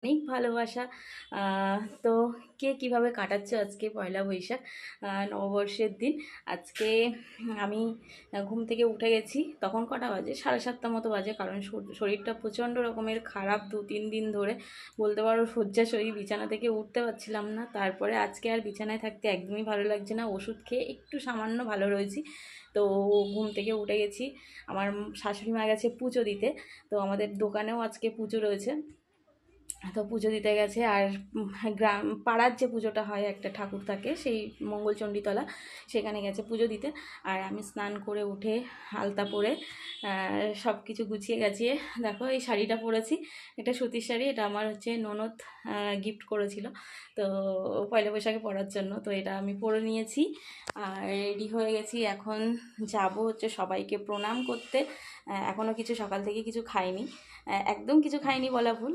অনেক ভালোবাসা। তো কে কীভাবে কাটাচ্ছো আজকে পয়লা বৈশাখ নববর্ষের দিন? আজকে আমি ঘুম থেকে উঠে গেছি, তখন কটা বাজে, 7:30 মতো বাজে, কারণ শরীরটা প্রচণ্ড রকমের খারাপ 2-3 দিন ধরে, বলতে পারো শয্যাশয়ী, বিছানা থেকে উঠতে পারছিলাম না। তারপরে আজকে আর বিছানায় থাকতে একদমই ভালো লাগছে না, ওষুধ খেয়ে একটু সামান্য ভালো রয়েছি। তো ঘুম থেকে উঠে গেছি, আমার শাশুড়ি মা গেছে পুজো দিতে, তো আমাদের দোকানেও আজকে পুজো রয়েছে, তো পুজো দিতে গেছে। আর গ্রাম পাড়ার যে পুজোটা হয়, একটা ঠাকুর থাকে সেই মঙ্গলচণ্ডীতলা, সেখানে গেছে পুজো দিতে। আর আমি স্নান করে উঠে আলতা পরে সব কিছু গুছিয়ে গাছিয়ে, দেখো এই শাড়িটা পরেছি, এটা সুতির শাড়ি, এটা আমার হচ্ছে ননদ গিফট করেছিল, তো পয়লা বৈশাখে পরার জন্য, তো এটা আমি পরে নিয়েছি। আর রেডি হয়ে গেছি, এখন যাব হচ্ছে সবাইকে প্রণাম করতে। এখনও কিছু সকাল থেকে কিছু খাইনি, একদম কিছু খাইনি বলা ভুল,